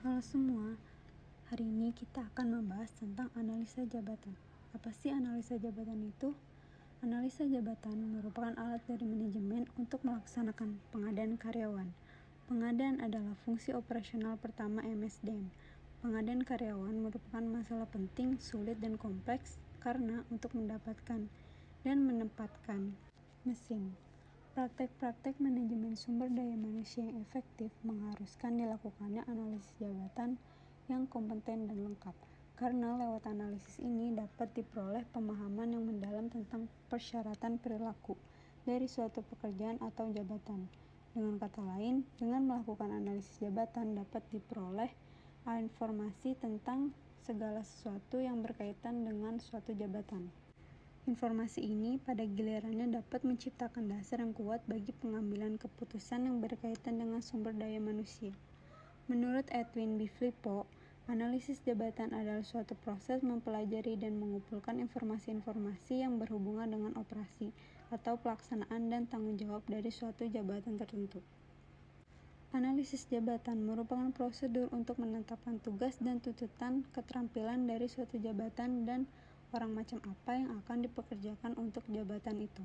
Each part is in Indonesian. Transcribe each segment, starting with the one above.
Halo semua, hari ini kita akan membahas tentang analisa jabatan. Apa sih analisa jabatan itu? Analisa jabatan merupakan alat dari manajemen untuk melaksanakan pengadaan karyawan. Pengadaan adalah fungsi operasional pertama MSDM. Pengadaan karyawan merupakan masalah penting, sulit, dan kompleks karena untuk mendapatkan dan menempatkan mesin. Praktek-praktek manajemen sumber daya manusia yang efektif mengharuskan dilakukannya analisis jabatan yang kompeten dan lengkap, karena lewat analisis ini dapat diperoleh pemahaman yang mendalam tentang persyaratan perilaku dari suatu pekerjaan atau jabatan. Dengan kata lain, dengan melakukan analisis jabatan dapat diperoleh informasi tentang segala sesuatu yang berkaitan dengan suatu jabatan. Informasi ini pada gilirannya dapat menciptakan dasar yang kuat bagi pengambilan keputusan yang berkaitan dengan sumber daya manusia. Menurut Edwin B. Flippo, analisis jabatan adalah suatu proses mempelajari dan mengumpulkan informasi-informasi yang berhubungan dengan operasi atau pelaksanaan dan tanggung jawab dari suatu jabatan tertentu. Analisis jabatan merupakan prosedur untuk menetapkan tugas dan tuntutan keterampilan dari suatu jabatan dan orang macam apa yang akan dipekerjakan untuk jabatan itu.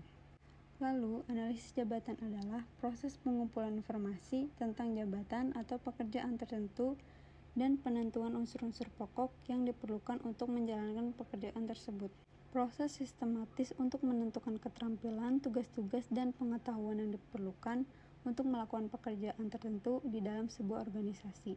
Lalu, analisis jabatan adalah proses pengumpulan informasi tentang jabatan atau pekerjaan tertentu dan penentuan unsur-unsur pokok yang diperlukan untuk menjalankan pekerjaan tersebut. Proses sistematis untuk menentukan keterampilan, tugas-tugas, dan pengetahuan yang diperlukan untuk melakukan pekerjaan tertentu di dalam sebuah organisasi.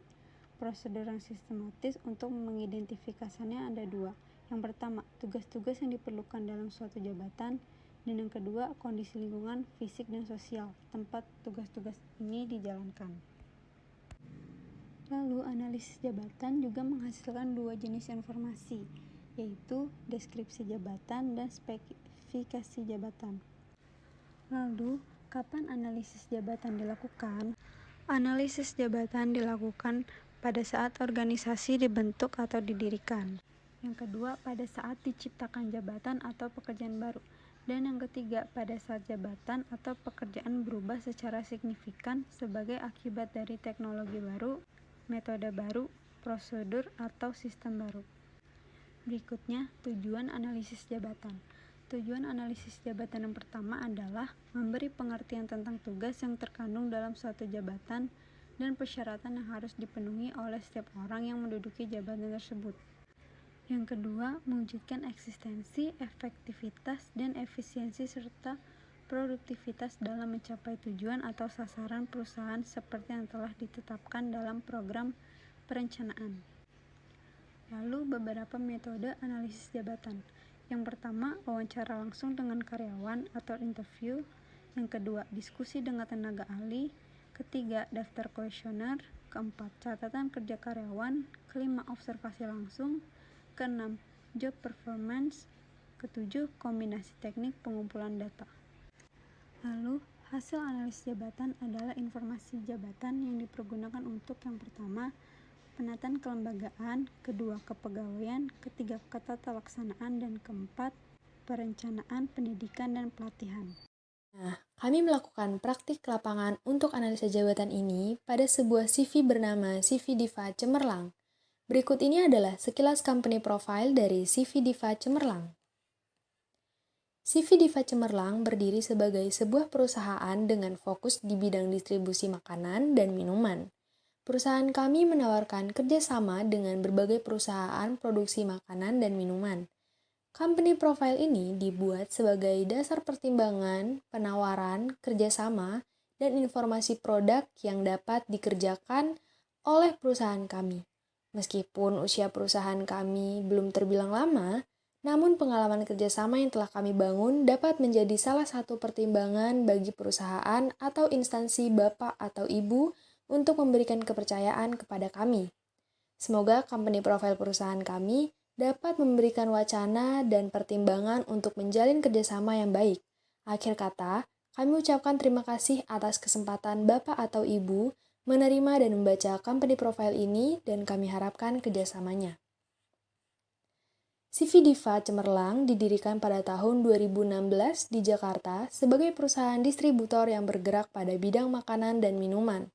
Prosedur yang sistematis untuk mengidentifikasinya ada dua. Yang pertama, tugas-tugas yang diperlukan dalam suatu jabatan, dan yang kedua, kondisi lingkungan, fisik, dan sosial tempat tugas-tugas ini dijalankan. Lalu, analisis jabatan juga menghasilkan dua jenis informasi, yaitu deskripsi jabatan dan spesifikasi jabatan. Lalu, kapan analisis jabatan dilakukan? Analisis jabatan dilakukan pada saat organisasi dibentuk atau didirikan. Yang kedua, pada saat diciptakan jabatan atau pekerjaan baru. Dan yang ketiga, pada saat jabatan atau pekerjaan berubah secara signifikan sebagai akibat dari teknologi baru, metode baru, prosedur, atau sistem baru. Berikutnya, tujuan analisis jabatan. Tujuan analisis jabatan yang pertama adalah memberi pengertian tentang tugas yang terkandung dalam suatu jabatan dan persyaratan yang harus dipenuhi oleh setiap orang yang menduduki jabatan tersebut. Yang kedua, mewujudkan eksistensi, efektivitas, dan efisiensi serta produktivitas dalam mencapai tujuan atau sasaran perusahaan seperti yang telah ditetapkan dalam program perencanaan. Lalu, beberapa metode analisis jabatan. Yang pertama, wawancara langsung dengan karyawan atau interview. Yang kedua, diskusi dengan tenaga ahli. Ketiga, daftar kuesioner. Keempat, catatan kerja karyawan. Kelima, observasi langsung. Keenam, job performance. Ketujuh, kombinasi teknik pengumpulan data. Lalu, hasil analisis jabatan adalah informasi jabatan yang dipergunakan untuk yang pertama, penataan kelembagaan, kedua, kepegawaian, ketiga, ketata laksanaan, dan keempat, perencanaan, pendidikan, dan pelatihan. Nah, kami melakukan praktik lapangan untuk analisa jabatan ini pada sebuah CV bernama CV Diva Cemerlang. Berikut ini adalah sekilas company profile dari CV Diva Cemerlang. CV Diva Cemerlang berdiri sebagai sebuah perusahaan dengan fokus di bidang distribusi makanan dan minuman. Perusahaan kami menawarkan kerjasama dengan berbagai perusahaan produksi makanan dan minuman. Company profile ini dibuat sebagai dasar pertimbangan, penawaran, kerjasama, dan informasi produk yang dapat dikerjakan oleh perusahaan kami. Meskipun usia perusahaan kami belum terbilang lama, namun pengalaman kerjasama yang telah kami bangun dapat menjadi salah satu pertimbangan bagi perusahaan atau instansi bapak atau ibu untuk memberikan kepercayaan kepada kami. Semoga company profile perusahaan kami dapat memberikan wacana dan pertimbangan untuk menjalin kerjasama yang baik. Akhir kata, kami ucapkan terima kasih atas kesempatan Bapak atau Ibu menerima dan membaca company profile ini dan kami harapkan kerjasamanya. CV Diva Cemerlang didirikan pada tahun 2016 di Jakarta sebagai perusahaan distributor yang bergerak pada bidang makanan dan minuman.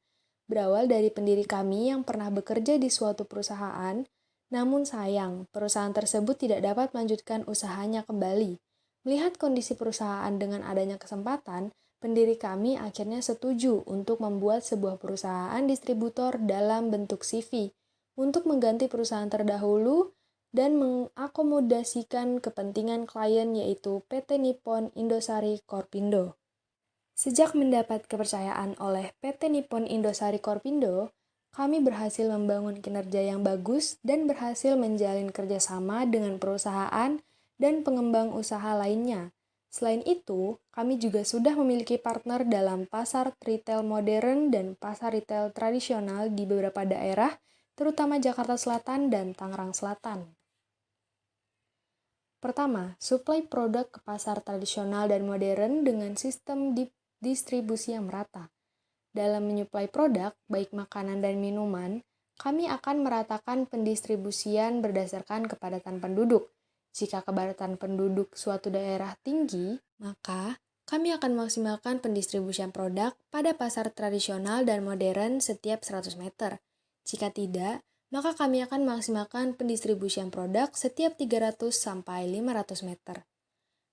berawal dari pendiri kami yang pernah bekerja di suatu perusahaan, namun sayang, perusahaan tersebut tidak dapat melanjutkan usahanya kembali. Melihat kondisi perusahaan dengan adanya kesempatan, pendiri kami akhirnya setuju untuk membuat sebuah perusahaan distributor dalam bentuk CV untuk mengganti perusahaan terdahulu dan mengakomodasikan kepentingan klien yaitu PT Nippon Indosari Korpindo. Sejak mendapat kepercayaan oleh PT Nippon Indosari Korpindo, kami berhasil membangun kinerja yang bagus dan berhasil menjalin kerjasama dengan perusahaan dan pengembang usaha lainnya. Selain itu, kami juga sudah memiliki partner dalam pasar retail modern dan pasar retail tradisional di beberapa daerah, terutama Jakarta Selatan dan Tangerang Selatan. Pertama, suplai produk ke pasar tradisional dan modern dengan sistem distribusi yang merata. Dalam menyuplai produk, baik makanan dan minuman, kami akan meratakan pendistribusian berdasarkan kepadatan penduduk. Jika kepadatan penduduk suatu daerah tinggi, maka kami akan memaksimalkan pendistribusian produk pada pasar tradisional dan modern setiap 100 meter. Jika tidak, maka kami akan memaksimalkan pendistribusian produk setiap 300 sampai 500 meter.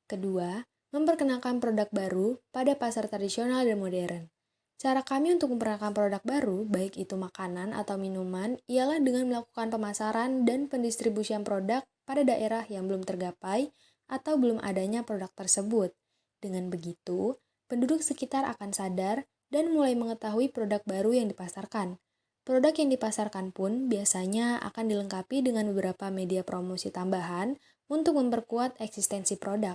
Kedua, memperkenalkan produk baru pada pasar tradisional dan modern. Cara kami untuk memperkenalkan produk baru, baik itu makanan atau minuman, ialah dengan melakukan pemasaran dan pendistribusian produk pada daerah yang belum tergapai atau belum adanya produk tersebut. Dengan begitu, penduduk sekitar akan sadar dan mulai mengetahui produk baru yang dipasarkan. Produk yang dipasarkan pun biasanya akan dilengkapi dengan beberapa media promosi tambahan untuk memperkuat eksistensi produk.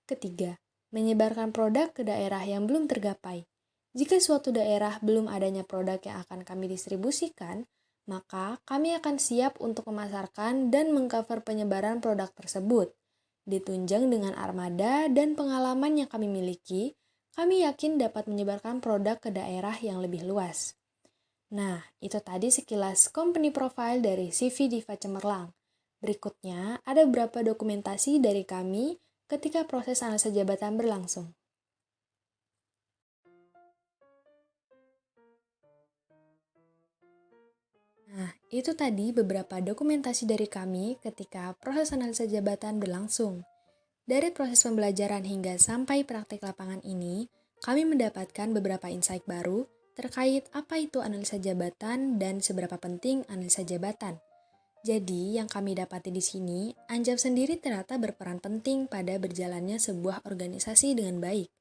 Ketiga, menyebarkan produk ke daerah yang belum tergapai. Jika suatu daerah belum adanya produk yang akan kami distribusikan, maka kami akan siap untuk memasarkan dan mengcover penyebaran produk tersebut. Ditunjang dengan armada dan pengalaman yang kami miliki, kami yakin dapat menyebarkan produk ke daerah yang lebih luas. Nah, itu tadi sekilas company profile dari CV Diva Cemerlang. Berikutnya, ada beberapa dokumentasi dari kami ketika proses analisa jabatan berlangsung. Nah, itu tadi beberapa dokumentasi dari kami ketika proses analisa jabatan berlangsung. Dari proses pembelajaran hingga sampai praktik lapangan ini, kami mendapatkan beberapa insight baru terkait apa itu analisa jabatan dan seberapa penting analisa jabatan. Jadi, yang kami dapati di sini, Anjab sendiri ternyata berperan penting pada berjalannya sebuah organisasi dengan baik.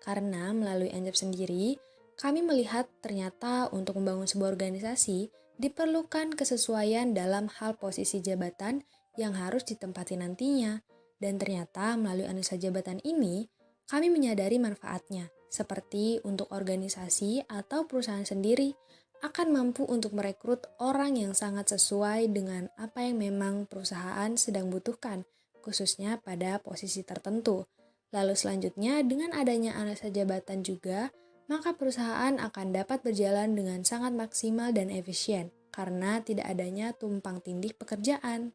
Karena melalui Anjab sendiri, kami melihat ternyata untuk membangun sebuah organisasi, diperlukan kesesuaian dalam hal posisi jabatan yang harus ditempati nantinya. Dan ternyata melalui analisa jabatan ini, kami menyadari manfaatnya, seperti untuk organisasi atau perusahaan sendiri, akan mampu untuk merekrut orang yang sangat sesuai dengan apa yang memang perusahaan sedang butuhkan, khususnya pada posisi tertentu. Lalu selanjutnya, dengan adanya analisa jabatan juga, maka perusahaan akan dapat berjalan dengan sangat maksimal dan efisien, karena tidak adanya tumpang tindih pekerjaan.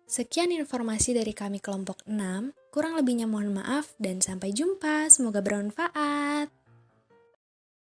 Sekian informasi dari kami kelompok 6, kurang lebihnya mohon maaf dan sampai jumpa, semoga bermanfaat.